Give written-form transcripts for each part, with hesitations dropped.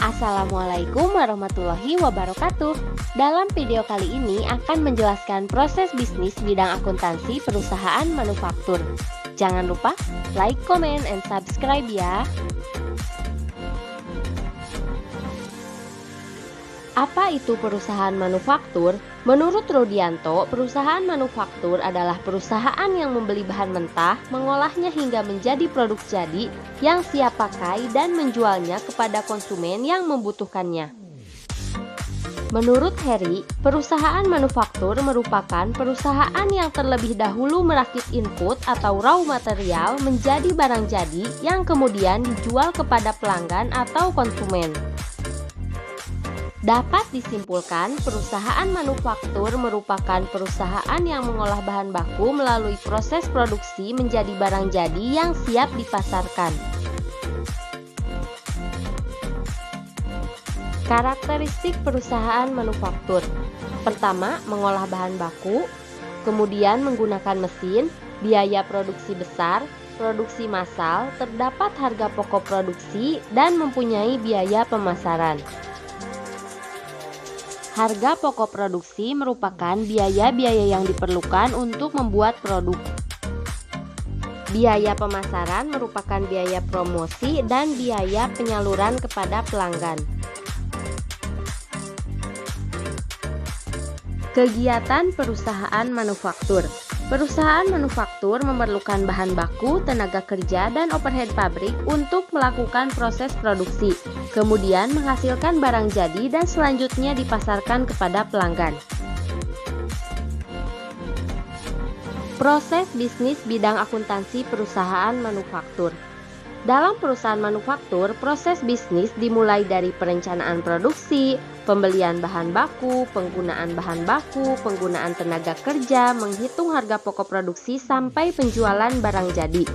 Assalamualaikum warahmatullahi wabarakatuh. Dalam video kali ini akan menjelaskan proses bisnis bidang akuntansi perusahaan manufaktur. Jangan lupa like, comment, and subscribe ya. Apa itu perusahaan manufaktur? Menurut Rudianto, perusahaan manufaktur adalah perusahaan yang membeli bahan mentah, mengolahnya hingga menjadi produk jadi yang siap pakai dan menjualnya kepada konsumen yang membutuhkannya. Menurut Heri, perusahaan manufaktur merupakan perusahaan yang terlebih dahulu merakit input atau raw material menjadi barang jadi yang kemudian dijual kepada pelanggan atau konsumen. Dapat disimpulkan, perusahaan manufaktur merupakan perusahaan yang mengolah bahan baku melalui proses produksi menjadi barang jadi yang siap dipasarkan. Karakteristik perusahaan manufaktur. Pertama, mengolah bahan baku, kemudian menggunakan mesin, biaya produksi besar, produksi massal, terdapat harga pokok produksi, dan mempunyai biaya pemasaran. Harga pokok produksi merupakan biaya-biaya yang diperlukan untuk membuat produk. Biaya pemasaran merupakan biaya promosi dan biaya penyaluran kepada pelanggan. Kegiatan perusahaan manufaktur. Perusahaan manufaktur memerlukan bahan baku, tenaga kerja, dan overhead pabrik untuk melakukan proses produksi, kemudian menghasilkan barang jadi dan selanjutnya dipasarkan kepada pelanggan. Proses bisnis bidang akuntansi perusahaan manufaktur. Dalam perusahaan manufaktur, proses bisnis dimulai dari perencanaan produksi, pembelian bahan baku, penggunaan bahan baku, penggunaan tenaga kerja, menghitung harga pokok produksi sampai penjualan barang jadi.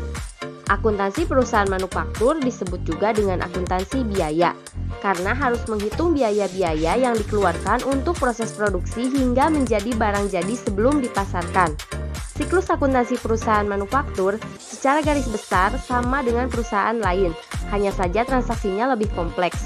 Akuntansi perusahaan manufaktur disebut juga dengan akuntansi biaya, karena harus menghitung biaya-biaya yang dikeluarkan untuk proses produksi hingga menjadi barang jadi sebelum dipasarkan. Siklus akuntansi perusahaan manufaktur secara garis besar sama dengan perusahaan lain, hanya saja transaksinya lebih kompleks.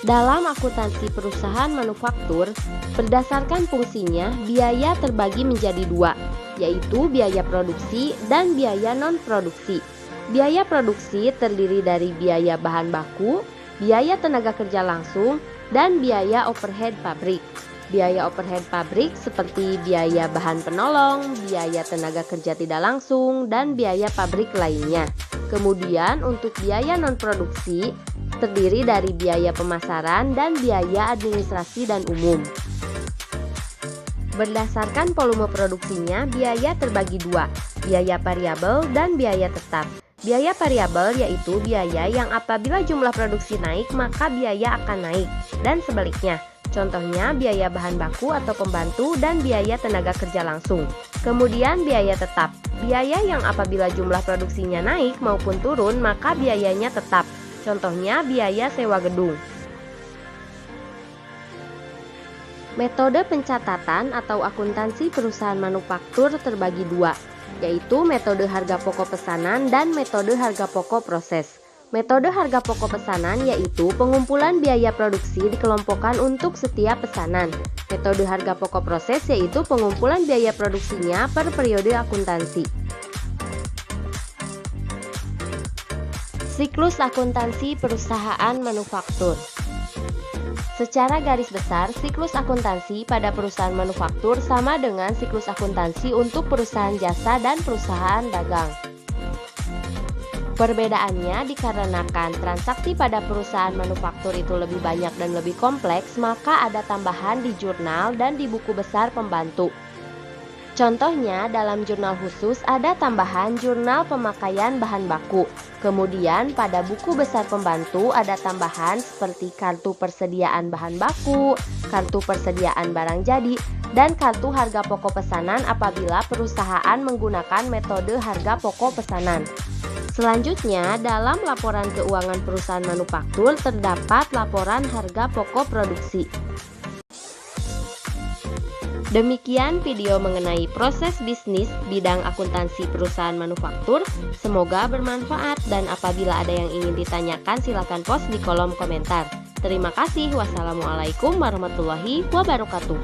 Dalam akuntansi perusahaan manufaktur, berdasarkan fungsinya, biaya terbagi menjadi dua, yaitu biaya produksi dan biaya non-produksi. Biaya produksi terdiri dari biaya bahan baku, biaya tenaga kerja langsung, dan biaya overhead pabrik. Biaya overhead pabrik seperti biaya bahan penolong, biaya tenaga kerja tidak langsung, dan biaya pabrik lainnya. Kemudian untuk biaya non-produksi terdiri dari biaya pemasaran dan biaya administrasi dan umum. Berdasarkan volume produksinya, biaya terbagi dua, biaya variabel dan biaya tetap. Biaya variabel yaitu biaya yang apabila jumlah produksi naik maka biaya akan naik, dan sebaliknya. Contohnya biaya bahan baku atau pembantu dan biaya tenaga kerja langsung. Kemudian biaya tetap, biaya yang apabila jumlah produksinya naik maupun turun maka biayanya tetap. Contohnya biaya sewa gedung. Metode pencatatan atau akuntansi perusahaan manufaktur terbagi dua, yaitu metode harga pokok pesanan dan metode harga pokok proses. Metode harga pokok pesanan yaitu pengumpulan biaya produksi dikelompokkan untuk setiap pesanan. Metode harga pokok proses yaitu pengumpulan biaya produksinya per periode akuntansi. Siklus akuntansi perusahaan manufaktur. Secara garis besar, siklus akuntansi pada perusahaan manufaktur sama dengan siklus akuntansi untuk perusahaan jasa dan perusahaan dagang. Perbedaannya dikarenakan transaksi pada perusahaan manufaktur itu lebih banyak dan lebih kompleks, maka ada tambahan di jurnal dan di buku besar pembantu. Contohnya, dalam jurnal khusus ada tambahan jurnal pemakaian bahan baku. Kemudian pada buku besar pembantu ada tambahan seperti kartu persediaan bahan baku, kartu persediaan barang jadi, dan kartu harga pokok pesanan apabila perusahaan menggunakan metode harga pokok pesanan. Selanjutnya, dalam laporan keuangan perusahaan manufaktur terdapat laporan harga pokok produksi. Demikian video mengenai proses bisnis bidang akuntansi perusahaan manufaktur. Semoga bermanfaat dan apabila ada yang ingin ditanyakan silakan post di kolom komentar. Terima kasih. Wassalamualaikum warahmatullahi wabarakatuh.